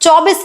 24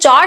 4